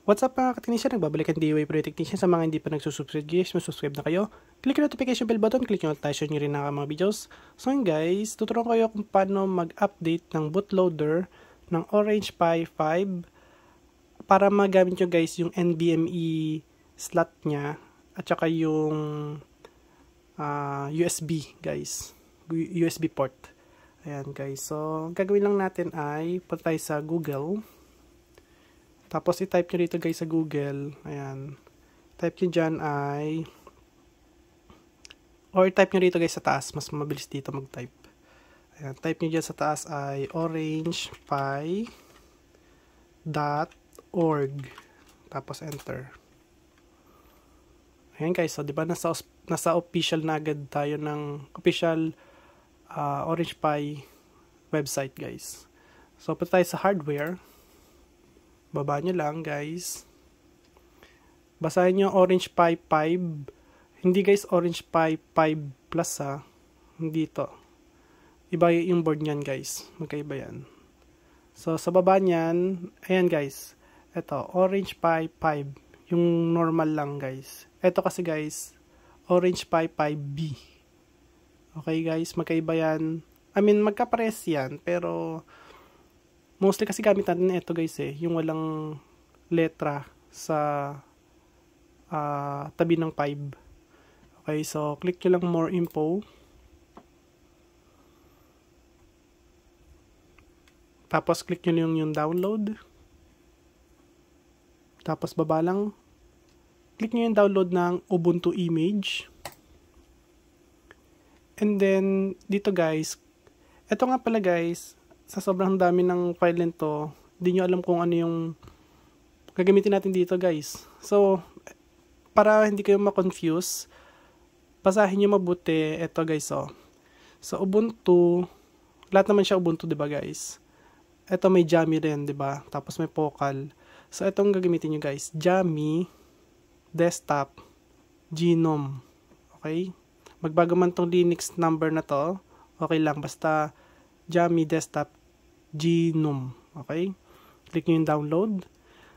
What's up mga ka-technician? Nagbabalikan DIY Pro Technician. Sa mga hindi pa nagsusubscribe, guys, subscribe na kayo. Click yung notification bell button, click yung notification nyo rin ng mga videos. So yun guys, tuturuan ko kayo kung paano mag-update ng bootloader ng Orange Pi 5 para magamit nyo guys yung NVMe slot nya at saka yung USB guys, USB port. Ayan guys, so gagawin lang natin ay punta tayo sa Google. Tapos i-type nyo dito guys sa Google. Ayan. Type nyo dyan ay, or type nyo dito guys sa taas. Mas mabilis dito mag-type. Ayan. Type nyo dyan sa taas ay orangepi.org. Tapos enter. Ayan guys. So diba nasa official na agad tayo ng official Orange Pi website guys. So punta tayo sa hardware. Baba nyo lang guys. Basahin nyo Orange Pi 5. Hindi guys Orange Pi 5 Plus ha. Hindi to. Iba yung board nyan guys. Magkaiba yan. So sa baba nyan, ayan guys. Ito, Orange Pi 5. Yung normal lang guys. Ito kasi guys, Orange Pi 5B. Okay guys, magkaiba yan. I mean, magkapares yan. Pero mostly kasi gamit natin ito guys yung walang letra sa tabi ng 5. Okay, so click nyo lang more info. Tapos click nyo yung download. Tapos baba lang. Click nyo yung download ng Ubuntu image. And then dito guys, ito nga pala guys, sa sobrang dami ng file nito, hindi nyo alam kung ano yung gagamitin natin dito guys. So, para hindi kayo ma-confuse, basahin nyo mabuti ito guys. So, Ubuntu, lahat naman siya Ubuntu, diba guys? Ito may Jammy rin, diba? Tapos may Focal. So, itong gagamitin nyo guys, Jammy, Desktop, Genome. Okay? Magbago man tong Linux number na to, okay lang, basta Jammy, Desktop, Genome. Okay? Click nyo yung download.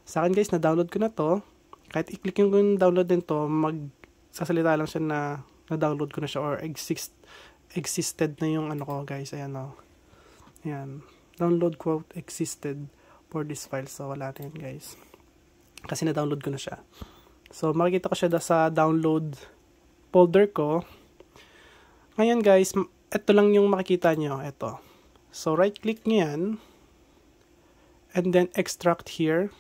Sa akin guys, na-download ko na to. Kahit i-click nyo yung download din to, magsasalita lang siya na na-download ko na siya or existed na yung ano ko guys. Ayan o. Ayan. Download quote existed for this file. So, wala na yun guys. Kasi na-download ko na siya. So, makikita ko siya sa download folder ko. Ngayon guys, ito lang yung makikita nyo. Ito. So, right-click nyo yan. And then, extract here.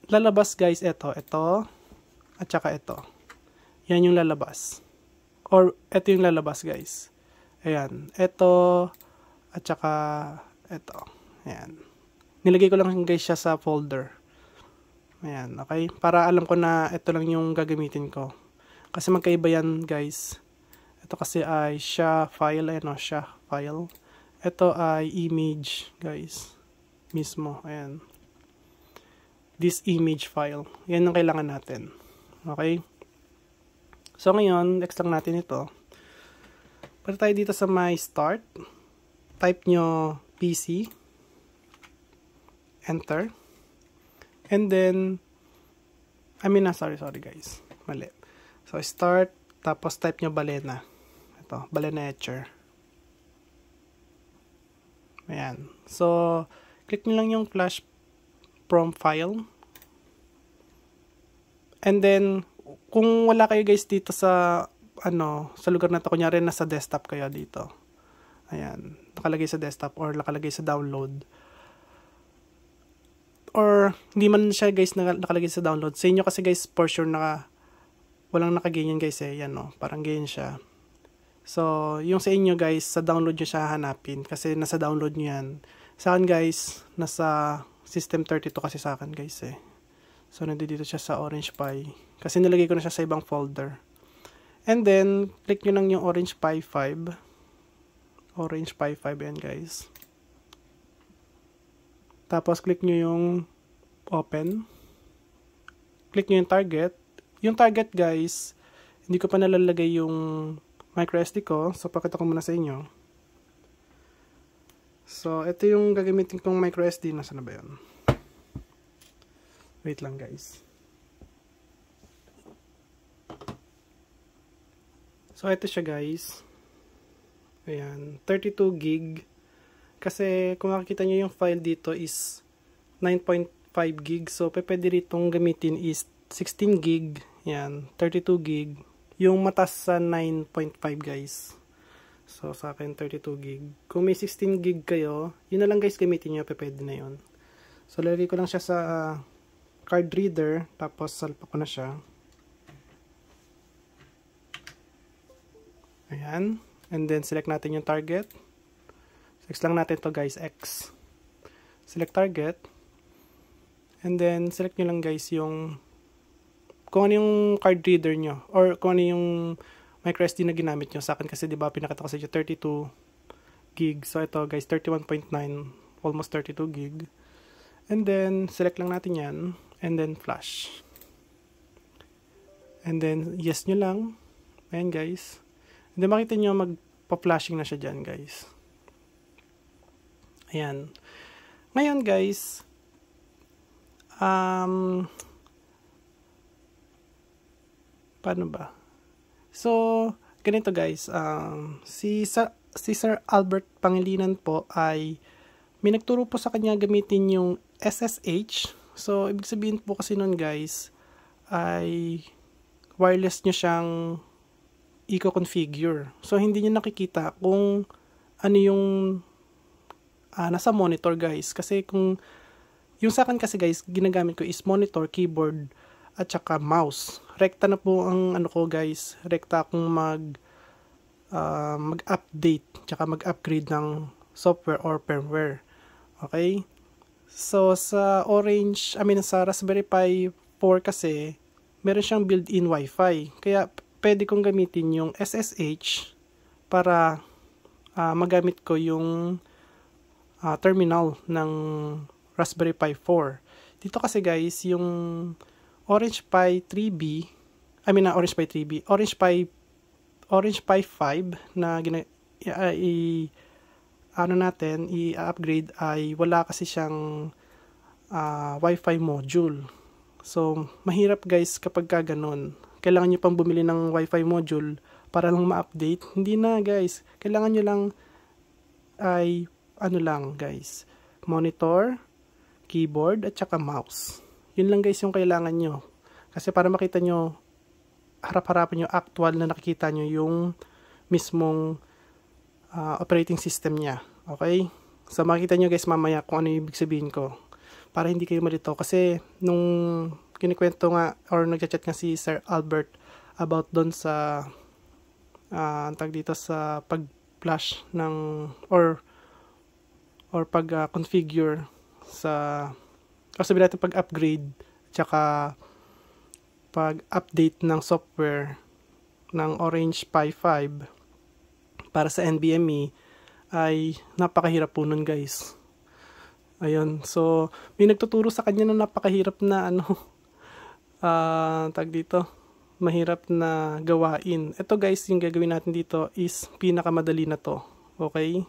Lalabas, guys, ito. At saka ito. Yan yung lalabas. Or, ito yung lalabas, guys. Ayan. Ito. At saka, ito. Ayan. Nilagay ko lang, guys, siya sa folder. Ayan. Okay? Para alam ko na ito lang yung gagamitin ko. Kasi magkaiba yan, guys. Ito kasi ay siya file. Ayan o, siya file. Ito ay image, guys. Mismo, ayan. This image file. Yan ang kailangan natin. Okay? So, ngayon, next lang natin ito. Para tayo dito sa my start. Type nyo PC. Enter. And then, sorry guys. Mali. So, start. Tapos, type nyo Balena. Ito, Balena Etcher. Ayan. So, click nyo lang yung flash from file. And then, kung wala kayo guys dito sa, sa lugar na to, kunyari nasa desktop kayo dito. Ayan. Nakalagay sa desktop or nakalagay sa download. Or, hindi man siya guys nakalagay sa download. Sa inyo kasi guys, for sure walang nakaganyan guys Yan parang ganyan siya. So, yung sa inyo guys, sa download nyo siya hanapin. Kasi nasa download nyo yan. Sa akin guys, nasa System 32 kasi sa akin guys So, nandito siya sa Orange Pi. Kasi nilagay ko na siya sa ibang folder. And then, click nyo lang yung Orange Pi 5. Orange Pi 5 yan guys. Tapos, click nyo yung open. Click nyo yung target. Yung target guys, hindi ko pa nalalagay yung microSD ko. So, pakita ko muna sa inyo. So, ito yung gagamitin kong microSD. Nasaan na ba yun? Wait lang guys. So ito siya guys. Ayan, 32 gig. Kasi kung makikita nyo yung file dito is 9.5 gig. So pwede ritong gamitin is 16 gig. Ayan, 32 gig. Yung matas sa 9.5 guys. So sa akin 32 gig. Kung may 16 gig kayo, yun na lang guys gamitin nyo. Pwede na yun. So lalagay ko lang siya sa card reader. Tapos salpa ko na siya. Ayan. And then, select natin yung target. Select lang natin to guys, X. Select target. And then, select nyo lang guys yung kung ano yung card reader nyo. Or kung ano yung microSD na ginamit nyo. Sa akin kasi, diba, pinakita ko sa inyo 32 gig. So, ito guys, 31.9. Almost 32 gig. And then, select lang natin yan. And then, flash. And then, yes nyo lang. Ayan guys. Hindi makita nyo magpa-flashing na siya dyan guys. Ayan. Ngayon guys, paano ba? So, ganito guys, si Sir Albert Pangilinan po ay may nagturo po sa kanya gamitin yung SSH. So, ibig sabihin po kasi nun guys, ay wireless nyo siyang i-configure. So, hindi nyo nakikita kung ano yung nasa monitor guys. Kasi kung yung sa akin kasi guys, ginagamit ko is monitor, keyboard, at saka mouse. Rekta na po ang ano ko guys. Rekta akong mag-update, tsaka mag-upgrade ng software or firmware. Okay? So, sa sa Raspberry Pi 4 kasi, meron siyang built-in Wi-Fi. Kaya, pwede kong gamitin yung SSH para magamit ko yung terminal ng Raspberry Pi 4. Dito kasi guys, yung Orange Pi 3B, Orange Pi 5 na i-upgrade ay wala kasi siyang Wi-Fi module. So, mahirap guys kapag ganun. Kailangan nyo pang bumili ng Wi-Fi module para lang ma-update. Hindi na guys. Kailangan nyo lang ay guys. Monitor, keyboard, at saka mouse. Yun lang guys yung kailangan nyo. Kasi para makita nyo, harap-harapan yung actual na nakikita nyo yung mismong operating system niya. Okay? So makita nyo guys mamaya kung ano yung ibig sabihin ko. Para hindi kayo malito. Kasi nung kinikwento nga or nagchat nga si Sir Albert about doon sa tag dito sa pag-flash ng or pag-configure sa sabihin natin pag-upgrade tsaka pag-update ng software ng Orange Pi 5 para sa NVMe ay napakahirap po nun guys. Ayun, so may nagtuturo sa kanya na napakahirap na tag dito, mahirap na gawain. Ito guys, yung gagawin natin dito is pinakamadali na to. Okay?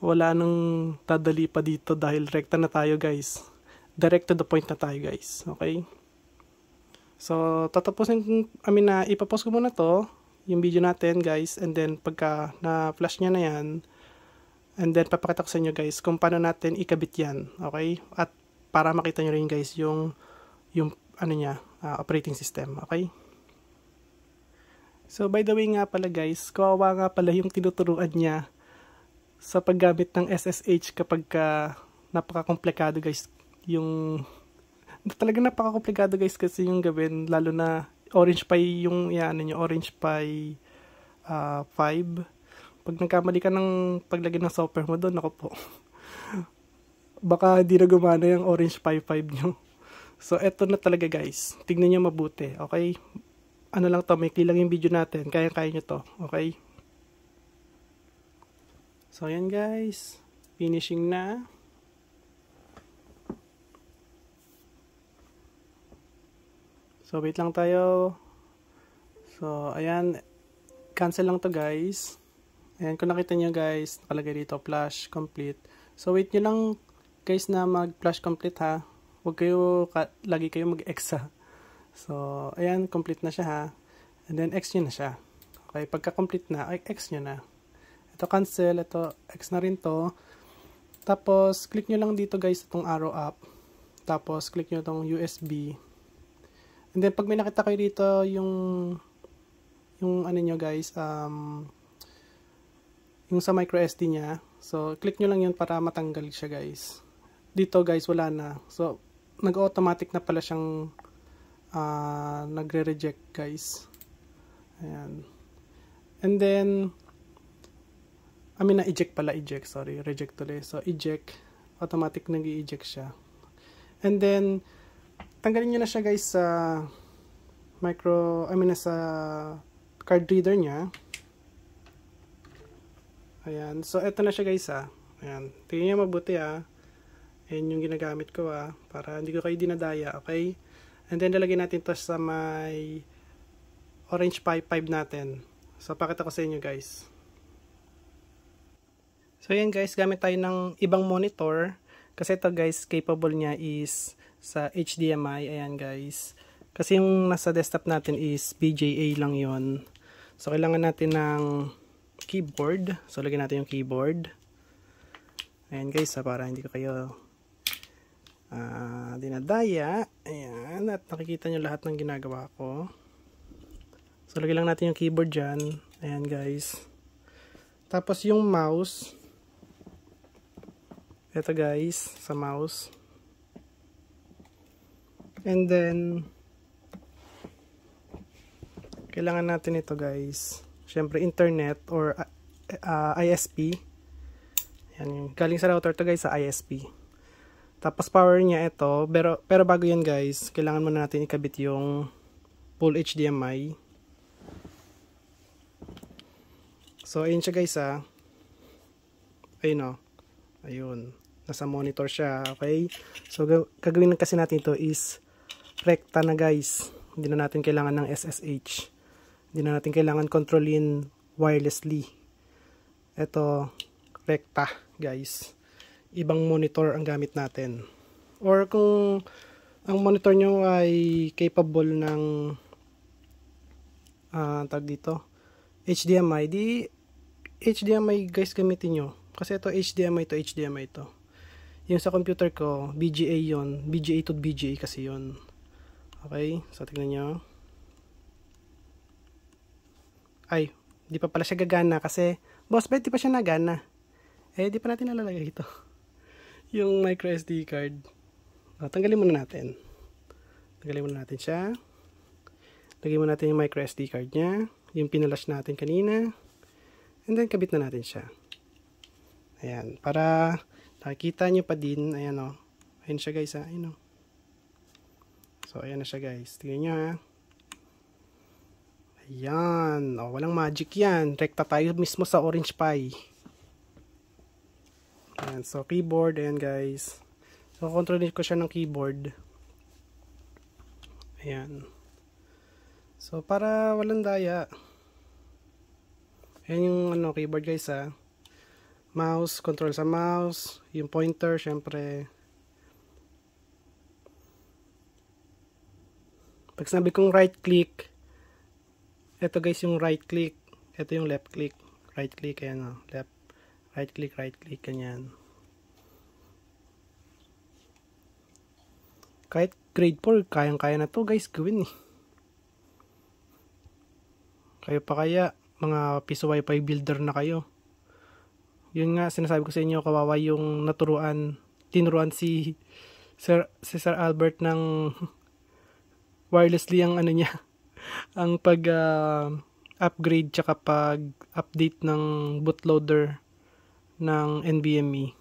Wala nang dadali pa dito dahil rekta na tayo guys. Direct to the point na tayo guys. Okay? So, tatapusin, ipapost ko muna to, yung video natin guys, and then pagka na-flash niya na yan, and then papakita ko sa inyo guys kung paano natin ikabit yan. Okay? At para makita nyo rin guys yung operating system. Okay? So, by the way nga pala guys, kawawa nga pala yung tinuturuan niya sa paggamit ng SSH kapag napaka-komplikado guys. Talagang napaka-komplikado guys kasi yung gawin, lalo na Orange Pi yung Orange Pi 5. Pag nagkamali ka ng paglagay ng software mo doon, ako po. Baka hindi na gumana yung Orange Pi 5 nyo. So, eto na talaga guys. Tignan nyo mabuti. Okay? Ano lang to, may lang yung video natin. Kaya-kaya nyo to. Okay? So, ayan guys. Finishing na. So, wait lang tayo. So, ayan. Cancel lang to guys. Ayan, kung nakita nyo guys, nakalagay dito, flash complete. So, wait nyo lang guys na mag-flash complete ha. Huwag lagi kayo mag-X ha. So, ayan, complete na siya ha. And then, X nyo na siya. Okay, pagka-complete na, ay, X nyo na. Ito cancel, ito X na rin to. Tapos, click nyo lang dito guys, itong arrow up. Tapos, click nyo itong USB. And then, pag may nakita kayo dito, yung ano nyo guys, yung sa micro SD nya. So, click nyo lang yun para matanggal siya guys. Dito guys, wala na. So, nag-automatic na pala siyang nagre-reject guys. Ayan. And then, eject pala, sorry, reject tuloy. So, eject, automatic nag-i-eject siya. And then, tanggalin nyo na siya guys sa sa card reader niya. Ayan. So, eto na siya guys Ayan. Tingnan nyo mabuti Ayan yung ginagamit ko para hindi ko kayo dinadaya. Okay? And then, lalagyan natin to sa may Orange Pi 5 natin. So, pakita ko sa inyo guys. So, ayan guys. Gamit tayo ng ibang monitor. Kasi ito guys, capable niya is sa HDMI. Ayan guys. Kasi yung nasa desktop natin is VGA lang yon. So, kailangan natin ng keyboard. So, lagyan natin yung keyboard. Ayan guys, para hindi ko kayo dinadaya. Ayan. At nakikita nyo lahat ng ginagawa ko. So, lagyan lang natin yung keyboard dyan. Ayan guys. Tapos yung mouse. Ito guys, sa mouse. And then, kailangan natin ito guys. Siyempre, internet or ISP. Yan, galing sa router to guys sa ISP. Tapos power niya ito. Pero bago yan guys, kailangan muna natin ikabit yung full HDMI. So, ayun siya guys Ayun Ayun. Nasa monitor siya. Okay? So, gagawin kasi natin ito is rekta na guys. Hindi na natin kailangan ng SSH. Hindi na natin kailangan kontrolin wirelessly. Ito, rekta guys. Ibang monitor ang gamit natin. Or kung ang monitor nyo ay capable ng tag dito, HDMI, di HDMI guys gamitin nyo. Kasi ito HDMI to HDMI to. Yung sa computer ko, VGA yon, VGA to VGA kasi yon. Okay, so tignan nyo. Ay, di pa pala siya gagana kasi, boss, di pa siya nagana. Di pa natin nalalagay ito. Yung micro SD card. Tanggalin muna natin. Tanggalin muna natin siya. Lagyan muna natin yung micro SD card niya. Yung pinalash natin kanina. And then, kabit na natin siya. Ayan. Para nakikita nyo pa din. Ayan Ayan siya guys Ayan So, ayan na siya guys. Tingnan nyo Ayan. Walang magic yan. Rekta tayo mismo sa Orange Pi. Ayan. So, keyboard. Ayan guys. So, kontrolin ko siya ng keyboard. Ayan. So, para walang daya. Ayan yung keyboard guys Mouse. Control sa mouse. Yung pointer. Syempre. Pag sinabi kong right click. Ito guys yung right click. Ito yung left click. Right click. Ayan left. Right click, ganyan. Kahit grade 4, kayang-kaya na to guys, gawin Kayo pa kaya, mga piso wifi builder na kayo. Yun nga, sinasabi ko sa inyo, kawawa yung tinuruan si Sir Albert ng wirelessly ang niya, ang upgrade tsaka pag-update ng bootloader ng NVMe.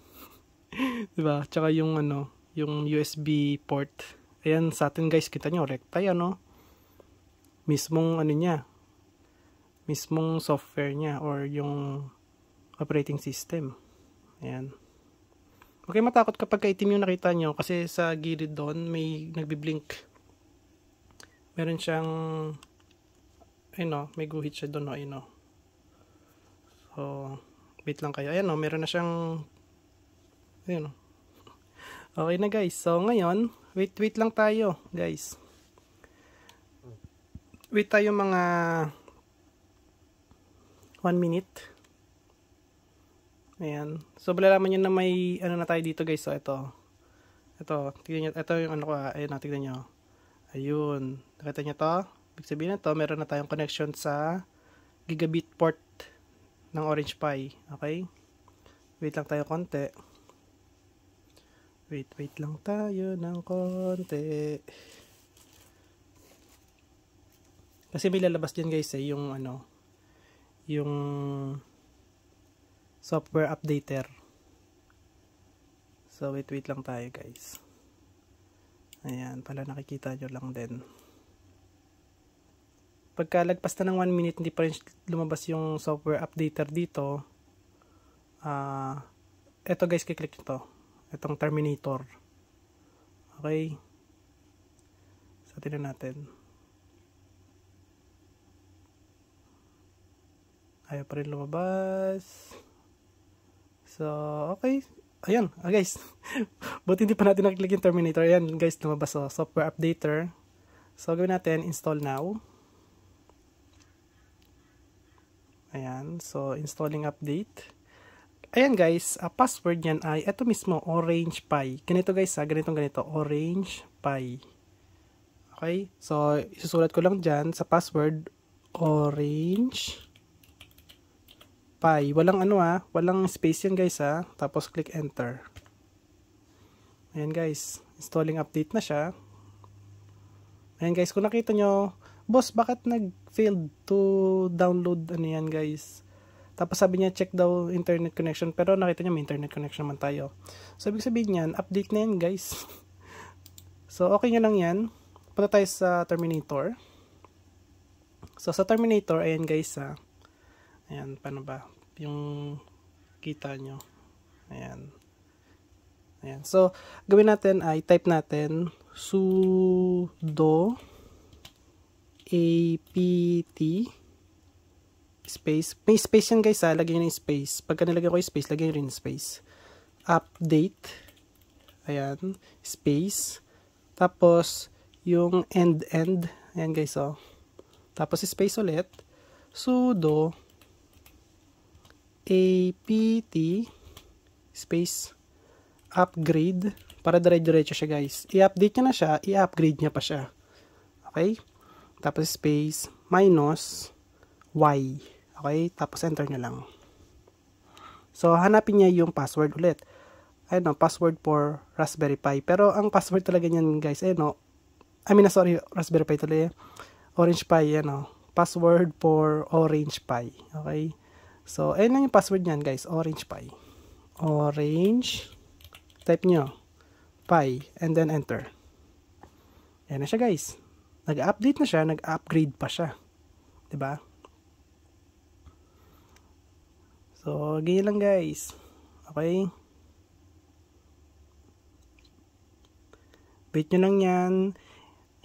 Diba? Tsaka yung yung USB port. Ayan sa atin guys, kita nyo, rekta yan mismong niya. Mismong software niya or yung operating system. Ayan. Okay, matakot kapag itim yung nakita nyo kasi sa gilid doon may nagbi-blink. Meron siyang may guhit siya doon So, wait lang kayo. Ayan meron na siyang Okay na guys. So, ngayon, Wait lang tayo, guys. Wait tayo mga 1 minute. Ayan. So, malalaman nyo na may ano na tayo dito, guys. So, ito. Tignan nyo. Ito yung ano ko. Ayun, tignan nyo. Ayun. Nakita nyo to? Ibig sabihin na to, meron na tayong connection sa gigabit port ng Orange Pi. Okay? Wait lang tayo konti. Wait lang tayo ng konti. Kasi may lalabas dyan, guys, yung ano, yung software updater. So, wait lang tayo, guys. Ayan, pala nakikita nyo lang din. Pagka lagpas na ng 1 minute, hindi pa rin lumabas yung software updater dito. Eto, guys, kiklik nyo to. Itong terminator. Okay. So, tingnan natin. Ayaw pa rin lumabas. So, okay. Ayan, guys. Buti hindi pa natin nakiklik yung terminator. Ayan, guys, lumabas. So, software updater. So, gawin natin, install now. Ayan, so, installing update. Ayan, guys, password niyan ay, ito mismo, Orange Pi. Ganito, guys, ganito, Orange Pi. Okay, so, isusulat ko lang dyan sa password, Orange Pi. Walang ano walang space yan, guys Tapos click enter. Ayan, guys, installing update na siya. Ayan, guys, kung nakita nyo, boss, bakit nag-failed to download ano yan, guys? Tapos sabi niya check daw internet connection, pero nakita niya may internet connection naman tayo. So ibig sabihin niyan, update na yan, guys. So okay nga lang yan. Punta tayo sa terminator. So sa terminator, ayan, guys ayan, paano ba? Yung kita nyo. Ayan. Ayan. So, gawin natin ay type natin sudo apt space. May space yan, guys lagyan nyo yung space. Pagka nilagyan ko yung space, lagyan nyo rin space. Update. Ayan. Space. Tapos, yung end. Ayan, guys Tapos, space ulit. Sudo apt space upgrade para dire-diretso siya, guys. I-update niya na siya, i-upgrade niya pa siya. Okay? Tapos space minus y. Okay? Tapos enter niya lang. So, hanapin niya yung password ulit. Ayun password for Raspberry Pi. Pero ang password talaga niyan, guys, sorry, Raspberry Pi talaga. Orange Pi, password for Orange Pi. Okay? So, ayun lang yung password niyan, guys. Orange Pi. Orange. Type nyo. Pi. And then enter. Ayan na siya, guys. Nag-update na siya. Nag-upgrade pa siya. Diba? So, ganyan lang, guys. Okay? Wait nyo lang yan.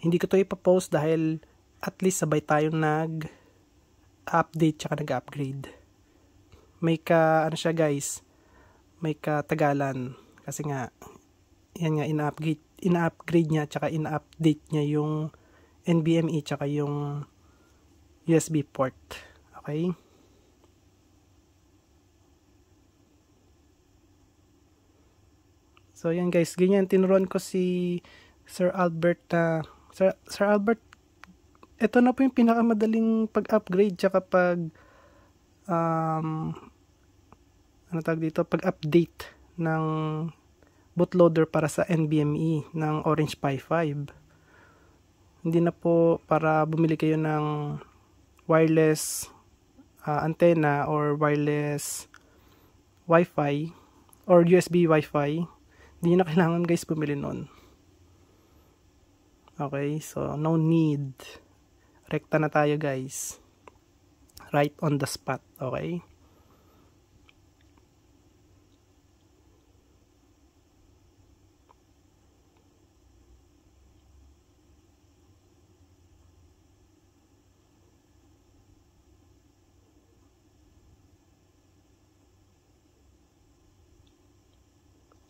Hindi ko to ipapost dahil at least sabay tayong nag-update tsaka nag-upgrade. May ano siya, guys, may katagalan kasi nga yan nga ina-upgrade niya tsaka ina-update niya yung NVMe tsaka yung USB port. Okay? So yan, guys, ganyan tinuruan ko si Sir Albert Sir Albert, ito na po yung pinakamadaling pag-upgrade tsaka pag-update ng bootloader para sa NVMe ng Orange Pi 5. Hindi na po para bumili kayo ng wireless antenna or wireless Wi-Fi or USB Wi-Fi. Hindi na kailangan, guys, bumili nun. Okay, so no need. Rekta na tayo, guys. Right on the spot, okay?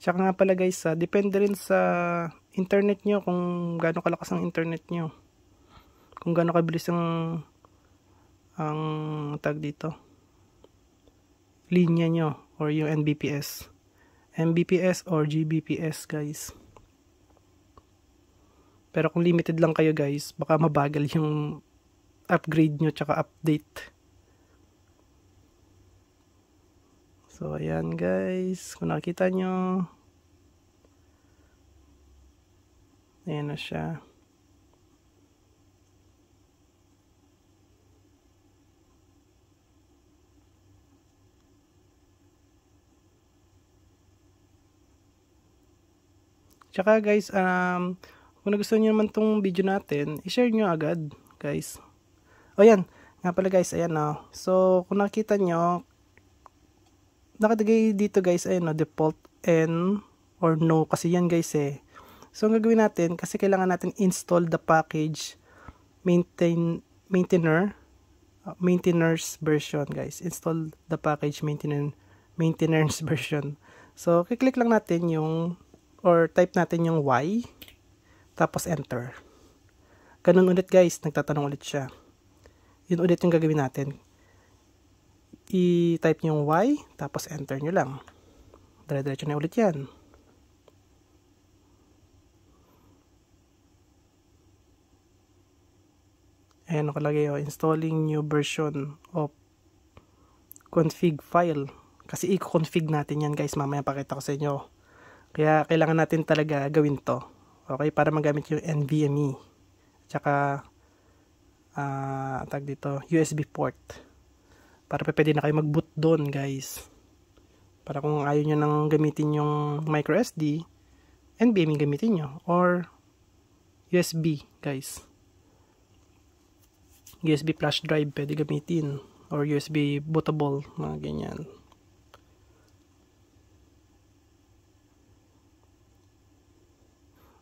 Tsaka nga pala, guys, depende rin sa internet nyo, kung gaano kalakas ang internet nyo, kung gaano kabilis ang tag dito, linya nyo, or yung Mbps or Gbps guys. Pero kung limited lang kayo guys, baka mabagal yung upgrade nyo tsaka update. So ayan guys, kung nakikita nyo, ayan na siya. Tsaka guys, kung nagustuhan nyo naman tong video natin, i-share nyo agad guys. O yan, nga pala guys, ayan na. So kung nakita nyo, nakatagay dito guys, ayan na, default N or no, kasi yan guys eh. So ang gagawin natin, kasi kailangan natin install the package maintainers version guys. Install the package maintenance version. So kiklik lang natin yung, or type natin yung Y, tapos enter. Ganun ulit guys, nagtatanong ulit siya. Yun ulit yung gagawin natin. I-type nyo yung Y, tapos enter nyo lang. Dire-diretso na ulit yan. Ayan nakalagay, installing new version of config file. Kasi i-config natin yan guys, mamaya pakita ko sa inyo. Kaya kailangan natin talaga gawin to. Okay, para magamit yung NVMe. Tsaka tag dito, USB port. Para pwede na kayo mag-boot doon, guys. Para kung ayaw nyo nang gamitin yung microSD, NVMe gamitin nyo. Or USB, guys. USB flash drive pwede gamitin. Or USB bootable, mga ganyan.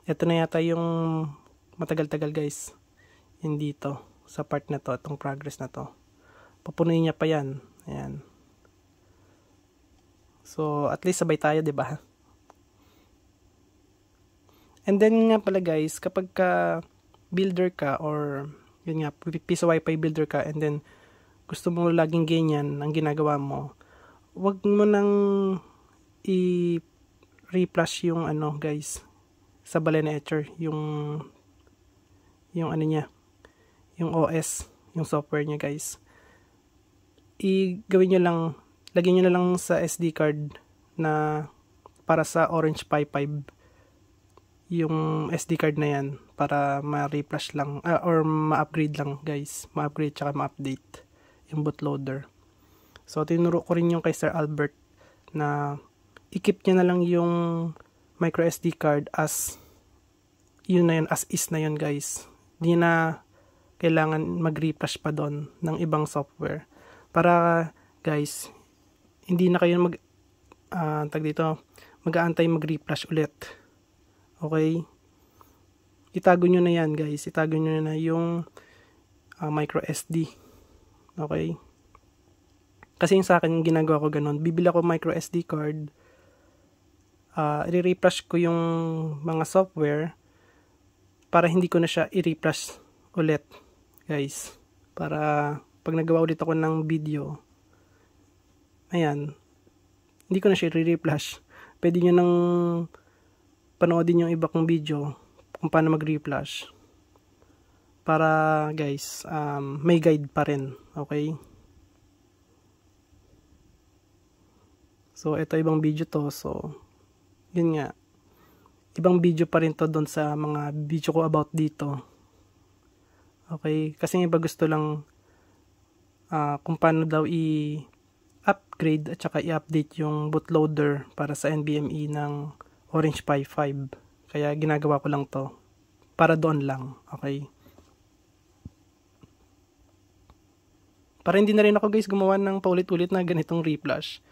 Ito na yata yung matagal-tagal guys. Hindi to. Sa part na to, itong progress na to. Papunuin niya pa yan. Ayan. So, at least sabay tayo, diba? And then nga pala guys, kapag ka builder ka or yun nga, piece of Wi-Fi builder ka and then gusto mo laging ganyan ang ginagawa mo, wag mo nang i-reflash yung ano guys, sa Balena Etcher, yung ano niya, yung OS, yung software niya guys. Gawin nyo lang, lagyan nyo na lang sa SD card na para sa Orange Pi 5 yung SD card na yan para ma-reflash lang or ma-upgrade lang guys, ma-upgrade tsaka ma-update yung bootloader. So tinuro ko rin yung kay Sir Albert na i-keep niya na lang yung micro SD card as yun na yun, as is na yun guys. Hindi na kailangan mag-refresh pa doon ng ibang software para guys hindi na kayo mag-aantay mag-refresh ulit. Okay, itago nyo na yan guys, itago nyo na yung micro SD. Okay, kasi yung sa akin yung ginagawa ko ganun, bibili ako micro SD card, i-refresh ko yung mga software para hindi ko na siya i-refresh ulit guys, para pag nagawa ulit ako ng video, ayan, hindi ko na siya i-refresh. Pwede nyo nang panoodin yung iba kong video kung paano mag-reflash para guys may guide pa rin. Okay, so ito ibang video to, so yun nga, ibang video pa rin to doon sa mga video ko about dito. Okay, kasi iba gusto lang kung paano daw i-upgrade at saka i-update yung bootloader para sa NVMe ng Orange Pi 5. Kaya ginagawa ko lang to para doon lang. Okay, para hindi na rin ako guys gumawa ng paulit-ulit na ganitong reflash.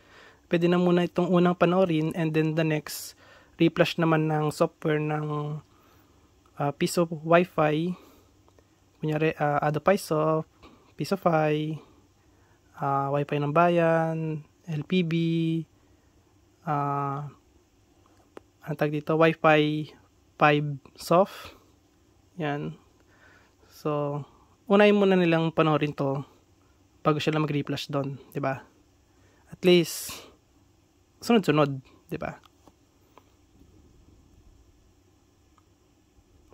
Pwede na muna itong unang panoorin and then the next reflash naman ng software ng piece of Wi-Fi. Kunyari Adopisoft, Pisofy, Wi-Fi ng bayan, LPB, ano tag dito, Wi-Fi 5 soft. Yan. So, unahin muna nilang panoorin to bago sila mag-reflash doon, 'di ba? At least sunod-sunod, 'di ba?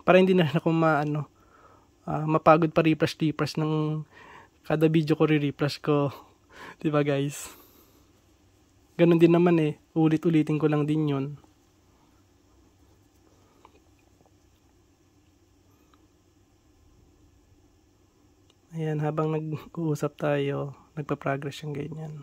Para hindi na ako mapagod pa refresh ng kada video ko refresh ko, 'di ba guys? Ganun din naman ulit-ulitin ko lang din 'yon. Ayan, habang nag-uusap tayo, nagpa-progress yung ganyan.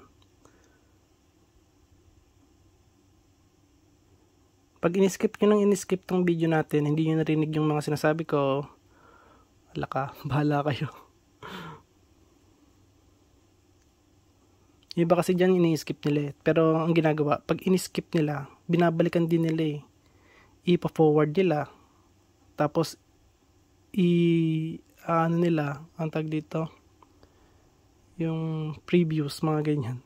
Pag in-skip nyo ng in-skip tong video natin, hindi nyo narinig yung mga sinasabi ko, wala ka, bahala kayo. Iba kasi dyan ini-skip nila pero ang ginagawa, pag in-skip nila, binabalikan din nila ipa-forward nila, tapos nila, ang tag dito, yung previews, mga ganyan.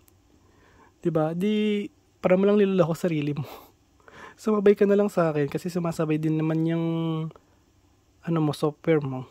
Diba? Di, para mo lang niloloko sarili mo. Sumabay ka na lang sa akin kasi sumasabay din naman yung software mo.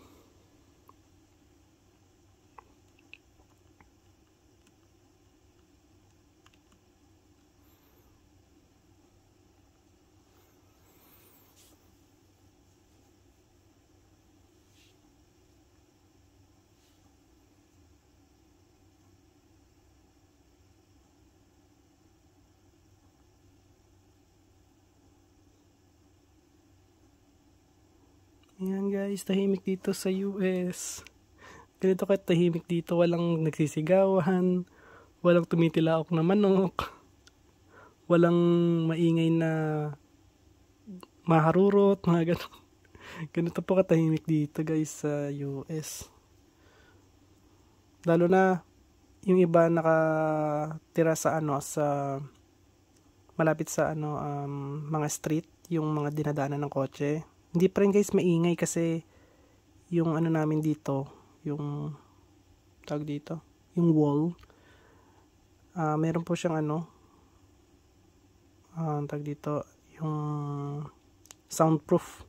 Ayan guys, tahimik dito sa US. Ganito ka tahimik dito, walang nagsisigawan, walang tumitilaok na manok, walang maingay na maharurot, mga ganun. Ganito po katahimik dito guys sa US. Lalo na yung iba nakatira sa malapit sa mga street, yung mga dinadaanan ng kotse. Hindi pa rin guys maingay kasi yung namin dito, yung tag dito, yung wall, meron po siyang tag dito, yung soundproof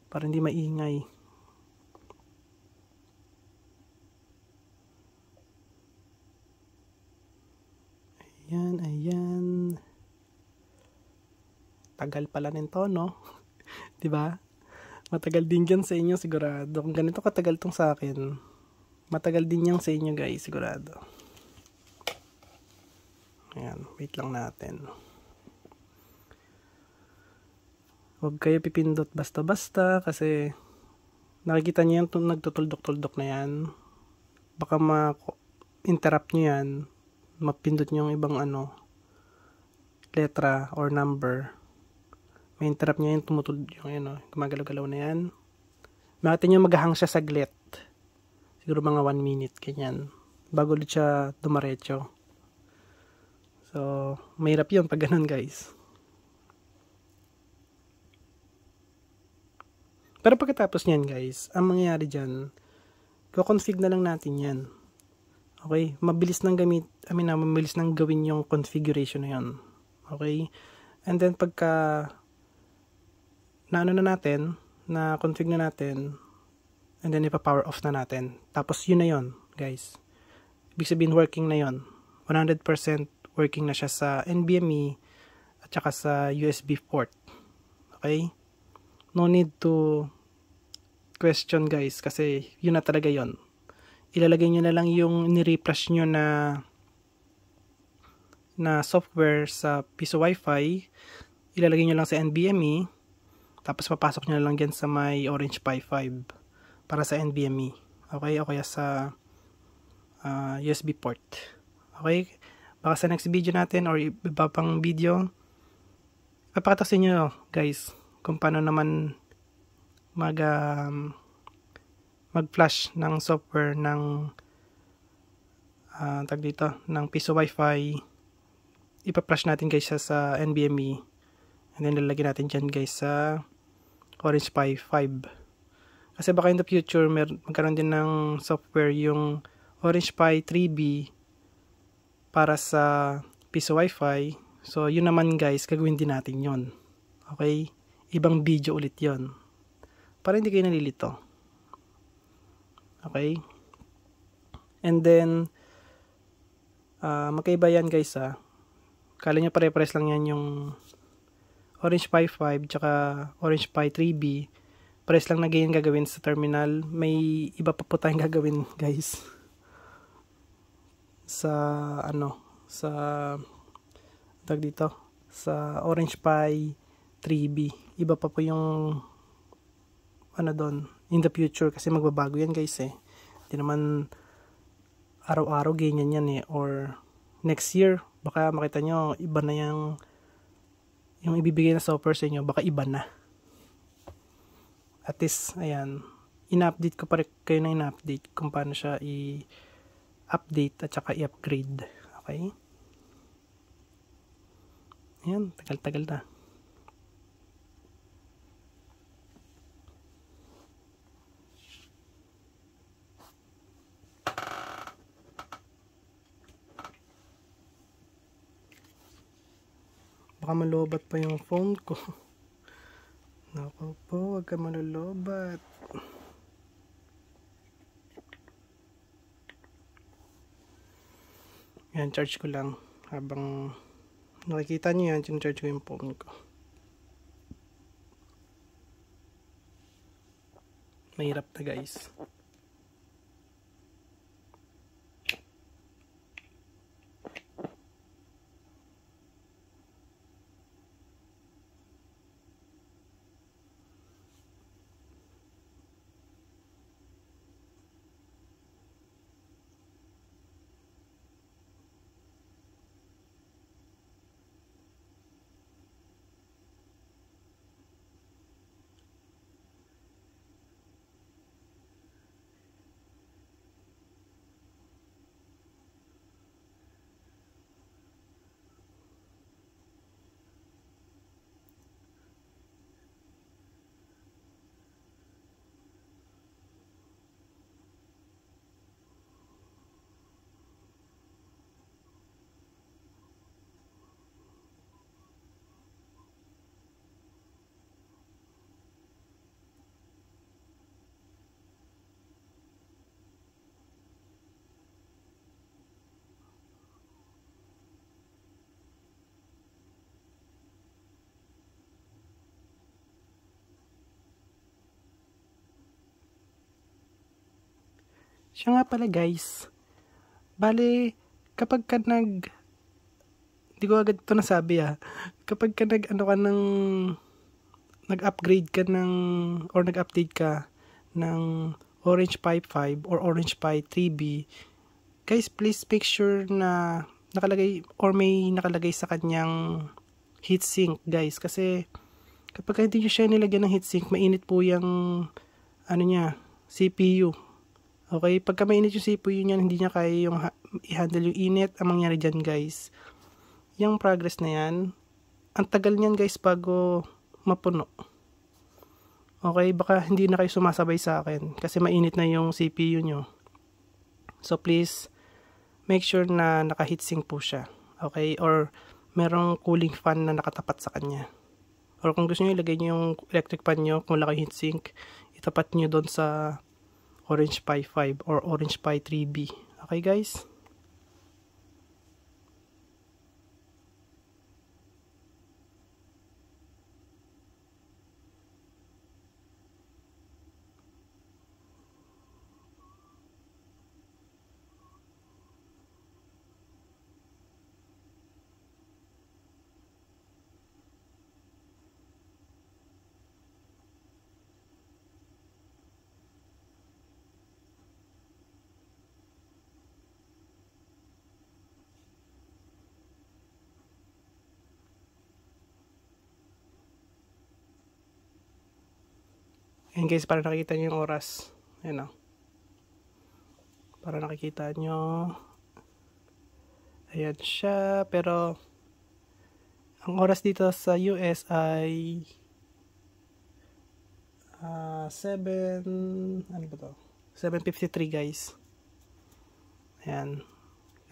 para hindi maingay. Ayan. Tagal pala nito, no? 'Di ba? Matagal din yan sa inyo sigurado. Kung ganito katagal tong sa akin, matagal din yan sa inyo guys, sigurado. Ayan, wait lang natin. Huwag kayo pipindot basta-basta kasi nakikita niyo yung nagtutuldok-tuldok na yan. Baka ma-interrupt nyo yan. Mapindot nyo yung ibang letra or number. May interrupt niya yung gumagalaw-galaw na yan. Makita nyo maghahang siya saglit. Siguro mga 1 minute, ganyan. Bago ulit siya dumaretso. So, mahirap yun pag ganun guys. Pero pagkatapos niyan guys, ang mangyayari dyan, config na lang natin yan. Okay? Mabilis nang gawin yung configuration na yan. Okay? And then pagka na config na natin, and then ipa-power off na natin. Tapos yun na yun, guys. Ibig sabihin working na yun. 100% working na siya sa NVMe at saka sa USB port. Okay? No need to question guys kasi yun na talaga yun. Ilalagay nyo na lang yung ni-refresh nyo na software sa piso Wi-Fi. Ilalagay nyo lang sa NVMe. Tapos papasok nyo na lang dyan sa may Orange Pi 5 para sa NVMe. Okay? O kaya sa USB port. Okay? Baka sa next video natin or iba pang video, papakita sa inyo guys kung paano naman mag-flash ng software ng ng piso Wi-Fi. Ipa-flash natin guys sa NVMe. And then lalagyan natin dyan guys sa Orange Pi 5. Kasi baka in the future magkaroon din ng software yung Orange Pi 3B para sa piso Wi-Fi. So yun naman guys, gagawin din natin yun. Okay? ibang video ulit yon para hindi kayo nalilito. Okay? And then, magkaiba yan guys Kala nyo pare-pares lang yan yung Orange Pi 5 tsaka Orange Pi 3B. Pares lang na ganyan gagawin sa terminal. May iba pa po tayong gagawin guys. Sa Orange Pi 3B. Iba pa po yung doon in the future kasi magbabago yan guys Hindi naman araw-araw ganyan yan or next year baka makita nyo iba na yung ibibigay na software sa inyo, baka iba na. At least ayan, ina-update ko pa rin kayo na ina-update kung paano siya i-update at saka i-upgrade. Okay? Ayan, tagal-tagal na. Baka malubat pa yung phone ko. Naku po, huwag ka malulubat. Yan, charge ko lang. Habang nakikita nyo yan, charge ko yung phone ko. Mahirap na guys. Siya nga pala guys, bale kapag ka di ko agad ito nasabi kapag ka nag-upgrade ka or nag-update ka ng Orange Pi 5 or Orange Pi 3B, guys please make sure na nakalagay or may nakalagay sa kanyang heatsink guys, kasi kapag hindi nyo siya nilagyan ng heatsink, mainit po yung CPU. Okay, pagka mainit yung CPU niyan, hindi niya kaya yung i-handle yung init. Ang mangyari dyan guys, yung progress na yan, ang tagal niyan guys bago mapuno. Okay, baka hindi na kayo sumasabay sa akin kasi mainit na yung CPU nyo. So please, make sure na naka-heatsink po siya. Okay, or merong cooling fan na nakatapat sa kanya. Or kung gusto nyo, ilagay nyo yung electric fan nyo, kung wala kayong heatsink, itapat nyo doon sa Orange Pi 5 or Orange Pi 3B. Okay guys? Ayan guys, para nakikita nyo yung oras. Ayan para nakikita nyo. Ayan siya. Pero, ang oras dito sa US ay 7:53 guys. Ayan.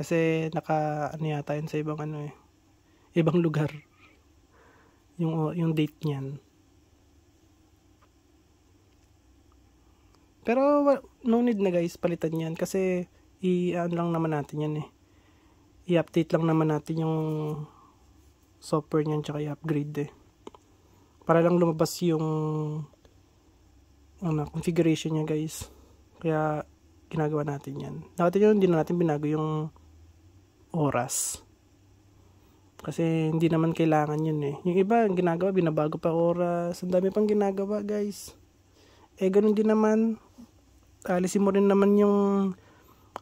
Kasi yata yun sa ibang ibang lugar. Yung date niyan. Pero no need na guys palitan yan kasi i-ano lang naman natin yan eh. I-update lang naman natin yung software niyan tsaka i-upgrade eh. Para lang lumabas yung configuration niya guys. Kaya ginagawa natin yan. Dati yun, hindi na natin binago yung oras. Kasi hindi naman kailangan yun eh. Yung iba, ang ginagawa, binabago pa oras. Ang dami pang ginagawa guys. Ganun din naman. Alisin mo rin naman yung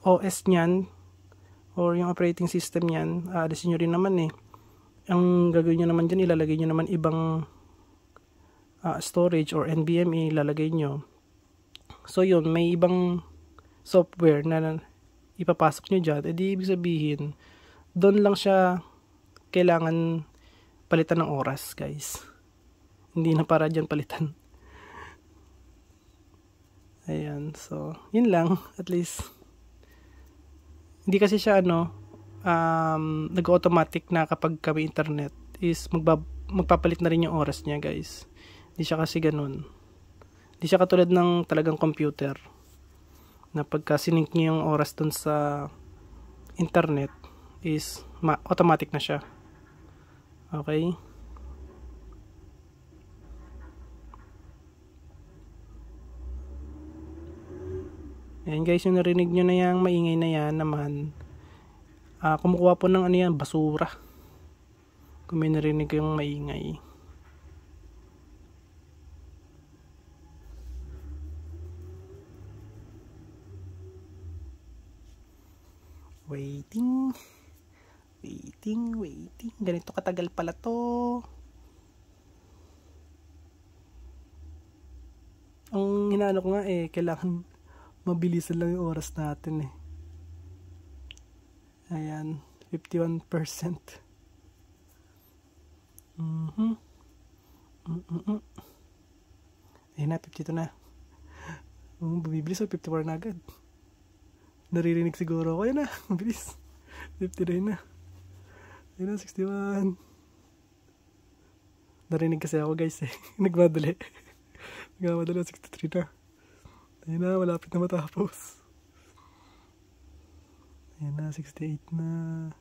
OS niyan or yung operating system niyan. Alisin nyo rin naman eh. Ang gagawin nyo naman dyan, ilalagay nyo naman ibang storage or NVMe ilalagay nyo. So yun, may ibang software na ipapasok nyo dyan. Di ibig sabihin, doon lang siya kailangan palitan ng oras guys. Hindi na para dyan palitan. Ayan, so yun lang. At least hindi kasi siya nag-automatic na kapag kami internet is magpapalit na rin yung oras niya guys. Hindi siya kasi ganun. Hindi siya katulad ng talagang computer na pagka sinink niyo yung oras dun sa internet is automatic na siya. Okay? Ayan guys, yung narinig nyo na yung maingay na yan naman, kumukuha po ng basura. Kung may narinig yung maingay. Waiting. Ganito katagal pala to. Ang hinaano ko nga kailangan mabilisan lang yung oras natin eh. Ayan, 51%. Ayan na, 52 na. Bumibilis 54 na agad. Naririnig siguro ako. Ayan na, mabilis. 59 na. Ayan na, 61. Narinig kasi ako guys eh. Nagmadali. 63 na. Ayan na, malapit na matapos. Ayan na, 68 na.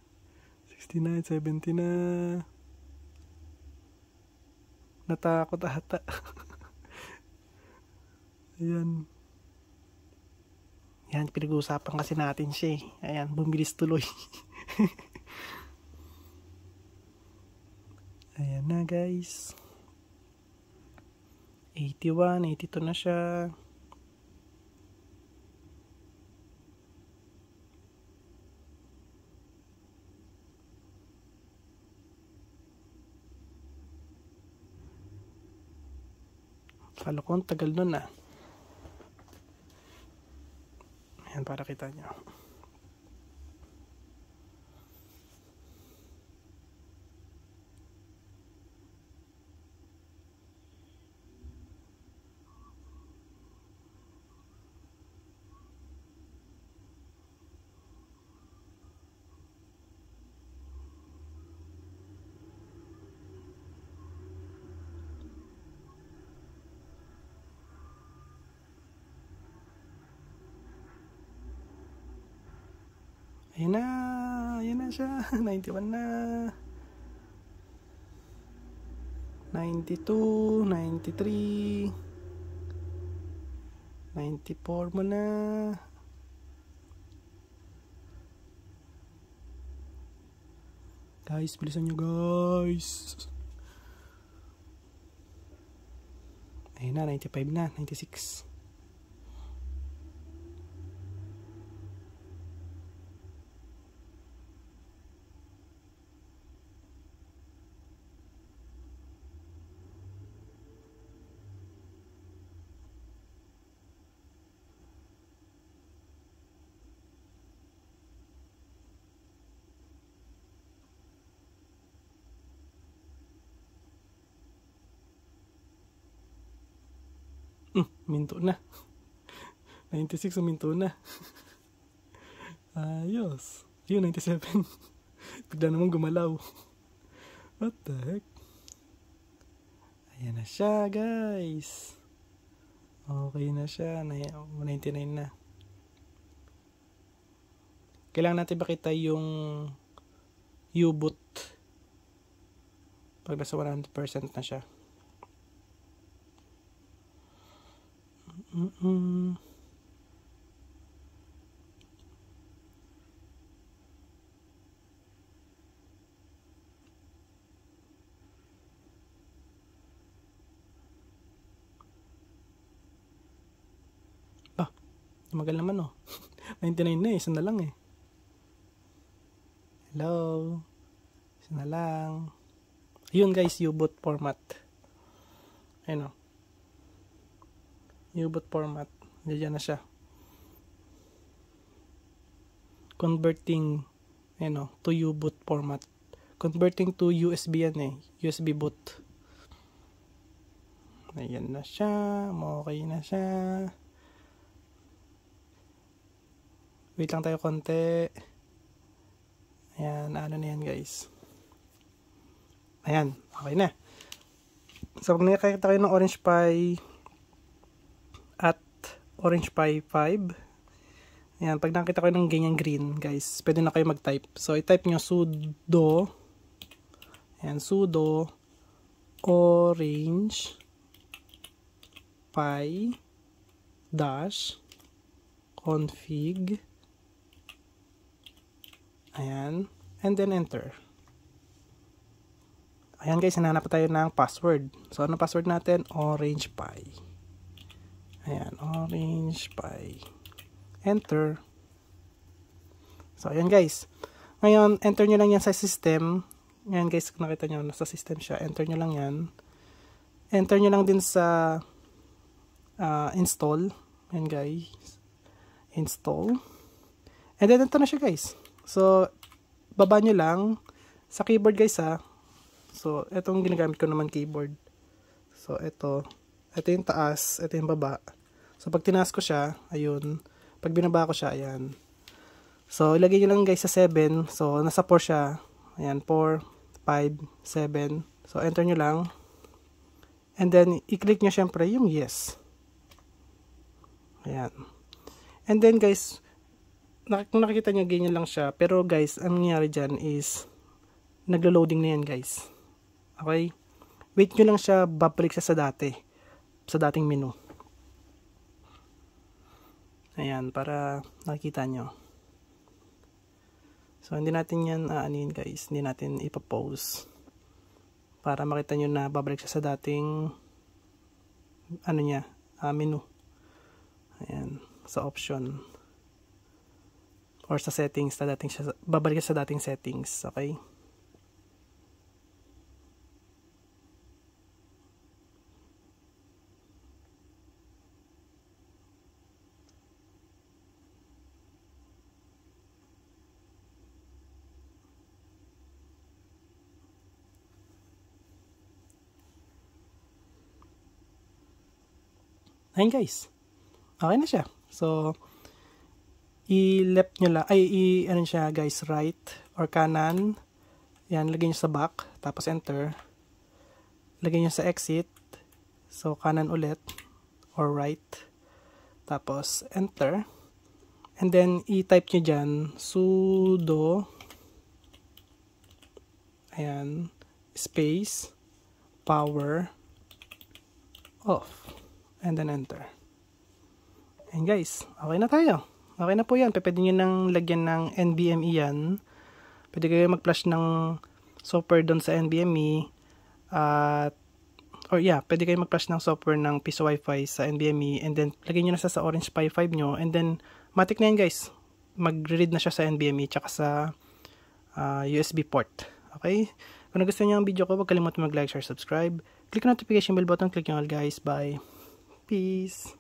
69, 70 na. Natakot ata. Ayan. Yan, pinag-uusapan kasi natin siya eh. Ayan, bumilis tuloy. Ayan na guys. 81, 82 na siya. Kala ko ang tagal nun ah. Ayan, para kita nyo. Ayan na siya. 91 na. 92, 93, 94 mo na. Guys, bilisan nyo guys. Ayan na, 95 na, 96. Minto na. 96 minto na. Ayos. Yun, 97. Bigla naman gumalaw. What the heck? Ayan na siya, guys. Okay na siya. 99 na. Kailangan natin makita yung U-boot pag nasa 100% na siya. Tumagal naman oh. 99 na eh. Isa na lang eh. Hello. Isa na lang. Yun guys, U-boot format. Ayun oh. U-boot format. Diyan na siya. Converting to U-boot format. Converting to USB yan eh. USB boot. Ayan na siya. Okay na siya. Wait lang tayo konti. Ayan, ano na yan guys. Ayan, okay na. So, pag nakakita kayo ng Orange Pi at Orange Pi 5, ayan, pag nakakita kayo ng ganyan green, guys, pwede na kayo mag-type. So, i-type nyo sudo, ayan, sudo Orange Pi dash config. Ayan. And then enter. Ayan guys, hinahanap tayo ng password. So, ano password natin? Orange Pi. Ayan, Orange Pi. Enter. So, ayan guys. Ngayon, enter nyo lang yan sa system. Ayan guys, kung nakita nyo, nasa system siya. Enter nyo lang yan. Enter nyo lang din sa install. Ayan guys. Install. And then, ito na siya guys. So, baba nyo lang sa keyboard guys ha. So, itong ginagamit ko naman keyboard. So, ito yung taas, ito yung baba. So, pag tinaas ko siya, ayun. Pag binaba ko siya, ayan. So, ilagay nyo lang guys sa 7. So, nasa 4 siya. Ayan, 4, 5, 7. So, enter nyo lang. And then, i-click nyo syempre yung yes. Ayan. And then guys, kung nakikita nyo, ganyan lang siya. Pero guys, ang nangyari dyan is, naglo-loading na yan guys. Okay? Wait nyo lang siya, babalik siya sa dati. Sa dating menu. Ayan, para nakikita nyo. So, hindi natin yan aanin guys. Hindi natin ipapause. Para makita nyo na babalik siya sa dating menu. Ayan, sa option. Or sa settings, babalik sa dating settings, okay? Ayun guys, okay na siya. So, i-left nyo lang, ano siya guys, right or kanan. Yan, lagay nyo sa back, tapos enter. Lagay nyo sa exit, so kanan ulit, or right, tapos enter. And then, i-type nyo dyan, sudo, ayan, space, power, off, and then enter. And guys, okay na tayo. Okay na po yan. Pwede nyo nang lagyan ng NVMe yan. Pwede kayo mag-flash ng software doon sa NVMe. Pwede kayo mag-flash ng software ng piso Wi-Fi sa NVMe. And then, lagyan nyo na sa Orange Pi 5 nyo. And then, matik na yan guys. Mag-read na siya sa NVMe tsaka sa USB port. Okay? Kung nagustuhan nyo ang video ko, huwag kalimutan mag-like, share, subscribe. Click the notification bell button. Click nyo all guys. Bye. Peace.